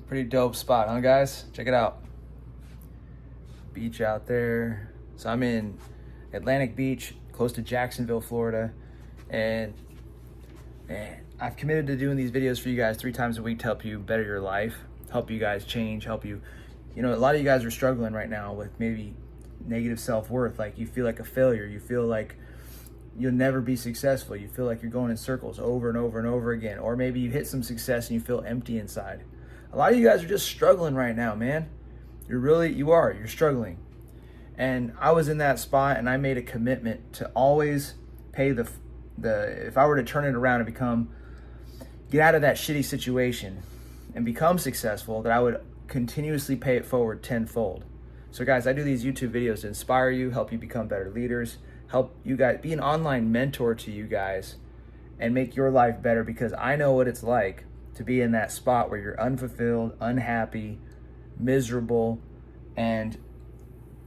Pretty dope spot, huh, guys? Check it out. Beach out there. So I'm in Atlantic Beach, close to Jacksonville, Florida. And man, I've committed to doing these videos for you guys 3 times a week to help you better your life, help you guys change, help you. You know, a lot of you guys are struggling right now with maybe negative self-worth. Like you feel like a failure. You feel like you'll never be successful. You feel like you're going in circles over and over and over again. Or maybe you hit some success and you feel empty inside. A lot of you guys are just struggling right now, man. You're struggling. And I was in that spot and I made a commitment to always pay if I were to turn it around and get out of that shitty situation and become successful, that I would continuously pay it forward tenfold. So guys, I do these YouTube videos to inspire you, help you become better leaders, help you guys be an online mentor to you guys and make your life better, because I know what it's like to be in that spot where you're unfulfilled, unhappy, miserable, and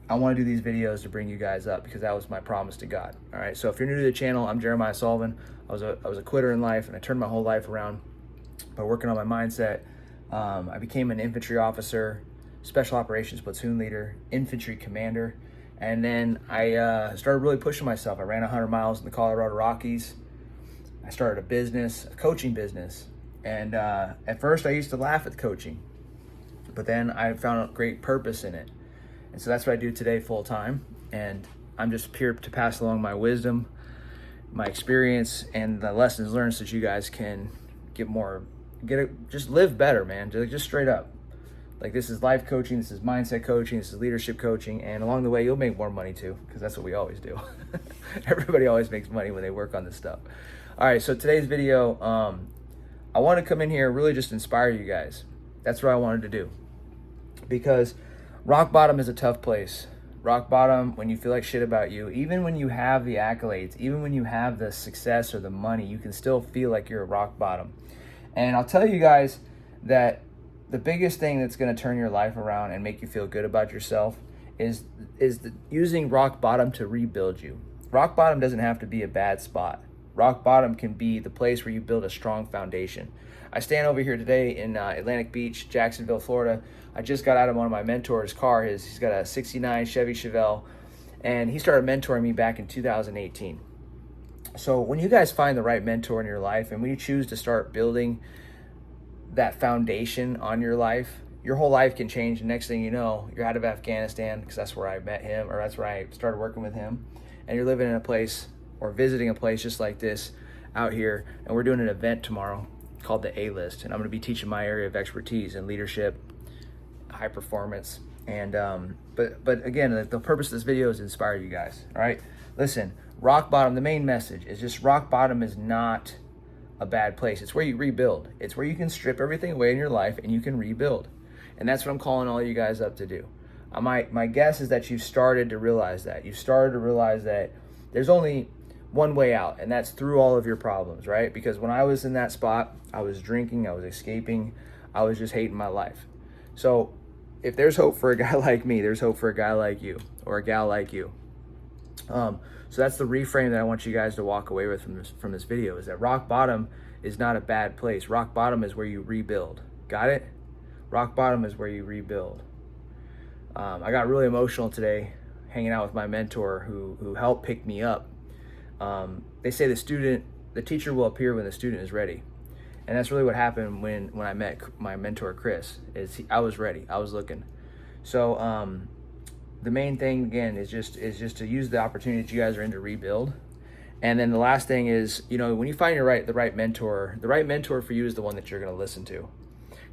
I want to do these videos to bring you guys up because that was my promise to God. All right. So if you're new to the channel, I'm Jeremiah Sullivan. I was a quitter in life, and I turned my whole life around by working on my mindset. I became an infantry officer, special operations platoon leader, infantry commander, and then I started really pushing myself. I ran 100 miles in the Colorado Rockies. I started a coaching business, and at first I used to laugh at the coaching, but then I found a great purpose in it. And so that's what I do today full time. And I'm just here to pass along my wisdom, my experience, and the lessons learned so that you guys can just live better, man. Just straight up. Like, this is life coaching, this is mindset coaching, this is leadership coaching. And along the way, you'll make more money too, because that's what we always do. Everybody always makes money when they work on this stuff. All right, so today's video, I want to come in here and really just inspire you guys. That's what I wanted to do. Because rock bottom is a tough place. Rock bottom, when you feel like shit about you, even when you have the accolades, even when you have the success or the money, you can still feel like you're at rock bottom. And I'll tell you guys that the biggest thing that's going to turn your life around and make you feel good about yourself is using rock bottom to rebuild you. Rock bottom doesn't have to be a bad spot. Rock bottom can be the place where you build a strong foundation. I stand over here today in Atlantic Beach, Jacksonville, Florida. I just got out of one of my mentors' car. He's got a 69 Chevy Chevelle, and he started mentoring me back in 2018. So when you guys find the right mentor in your life, and when you choose to start building that foundation on your life, your whole life can change. And next thing you know, you're out of Afghanistan, because that's where I met him, or that's where I started working with him, and you're living in a place or visiting a place just like this out here. And we're doing an event tomorrow called the A-List, and I'm going to be teaching my area of expertise in leadership, high performance, and but again, the purpose of this video is to inspire you guys. All right, listen, rock bottom, the main message is just rock bottom is not a bad place. It's where you rebuild. It's where you can strip everything away in your life and you can rebuild. And that's what I'm calling all you guys up to do. My guess is that you've started to realize that. You've started to realize that there's only one way out, and that's through all of your problems, right? Because when I was in that spot, I was drinking, I was escaping, I was just hating my life. So if there's hope for a guy like me, there's hope for a guy like you or a gal like you. So that's the reframe that I want you guys to walk away with from this video, is that rock bottom is not a bad place. Rock bottom is where you rebuild. Got it? Rock bottom is where you rebuild. I got really emotional today hanging out with my mentor who helped pick me up. They say the teacher will appear when the student is ready. And that's really what happened when I met my mentor, Chris. I was ready. I was looking. So the main thing, again, is just to use the opportunity that you guys are in to rebuild. And then the last thing is, when you find the right mentor for you is the one that you're going to listen to.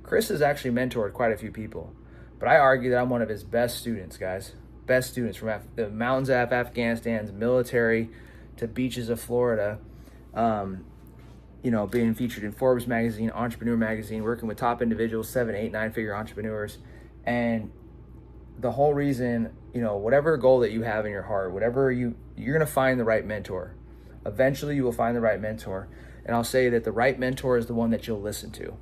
Chris has actually mentored quite a few people, but I argue that I'm one of his best students, guys. Best students, from the mountains of Afghanistan's military to beaches of Florida. Being featured in Forbes magazine, Entrepreneur magazine, working with top individuals, 7, 8, 9-figure entrepreneurs. And the whole reason, whatever goal that you have in your heart, you're going to find the right mentor. Eventually you will find the right mentor. And I'll say that the right mentor is the one that you'll listen to.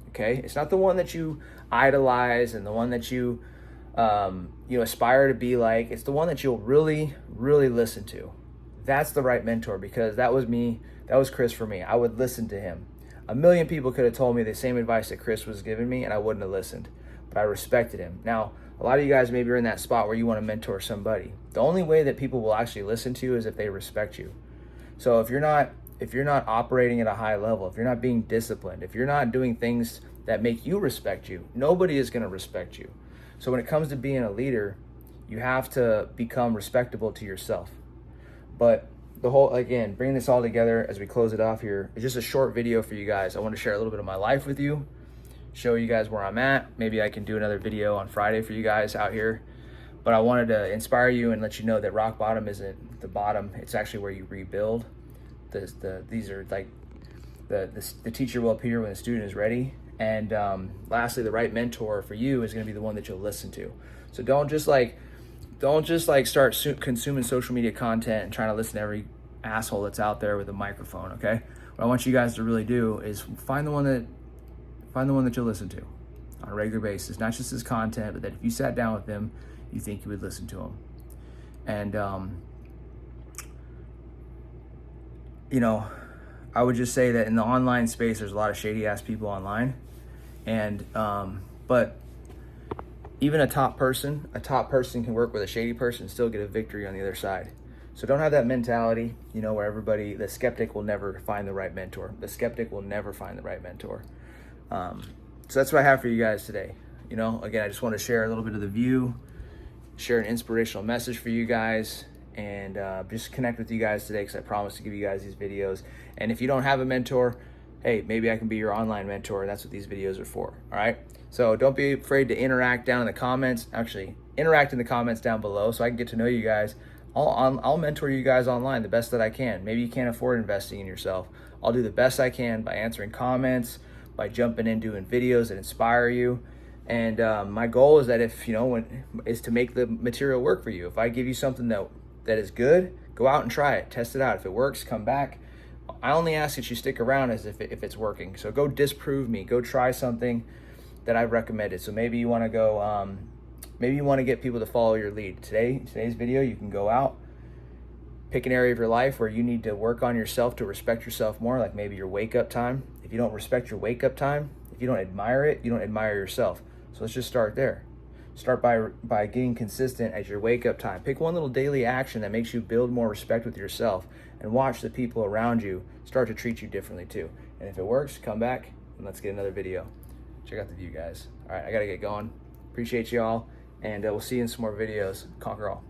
Okay? It's not the one that you idolize and the one that you aspire to be like. It's the one that you'll really, really listen to. That's the right mentor, because that was me. That was Chris for me. I would listen to him. A million people could have told me the same advice that Chris was giving me, and I wouldn't have listened. But I respected him. Now, a lot of you guys maybe are in that spot where you want to mentor somebody. The only way that people will actually listen to you is if they respect you. So if you're not operating at a high level, if you're not being disciplined, if you're not doing things that make you respect you, nobody is going to respect you. So when it comes to being a leader, you have to become respectable to yourself. But the whole, again, bringing this all together as we close it off here, is just a short video for you guys. I want to share a little bit of my life with you, show you guys where I'm at. Maybe I can do another video on Friday for you guys out here. But I wanted to inspire you and let you know that rock bottom isn't the bottom. It's actually where you rebuild. These are like the teacher will appear when the student is ready. And lastly, the right mentor for you is going to be the one that you'll listen to. So don't just start consuming social media content and trying to listen to every asshole that's out there with a microphone. Okay, what I want you guys to really do is find the one that you'll listen to on a regular basis, not just his content, but that if you sat down with him, you think you would listen to him. And I would just say that in the online space, there's a lot of shady ass people online, and but even a top person can work with a shady person and still get a victory on the other side. So don't have that mentality, where the skeptic will never find the right mentor. The skeptic will never find the right mentor. So that's what I have for you guys today. Again, I just want to share a little bit of the view, share an inspirational message for you guys, and just connect with you guys today, because I promise to give you guys these videos. And if you don't have a mentor, hey, maybe I can be your online mentor. That's what these videos are for. All right. So don't be afraid to interact down in the comments. Actually, interact in the comments down below so I can get to know you guys. I'll mentor you guys online the best that I can. Maybe you can't afford investing in yourself. I'll do the best I can by answering comments, by jumping in, doing videos that inspire you. And my goal is that is to make the material work for you. If I give you something that is good, go out and try it, test it out. If it works, come back. I only ask that you stick around as if it's working. So go disprove me. Go try something that I've recommended. So maybe you want to go, maybe you want to get people to follow your lead. Today's video, you can go out, pick an area of your life where you need to work on yourself to respect yourself more, like maybe your wake up time. If you don't respect your wake up time, if you don't admire it, you don't admire yourself. So let's just start there. Start by getting consistent at your wake up time. Pick one little daily action that makes you build more respect with yourself, and watch the people around you start to treat you differently too. And if it works, come back and let's get another video. Check out the view, guys. All right, I gotta get going. Appreciate y'all, and we'll see you in some more videos. Conquer all.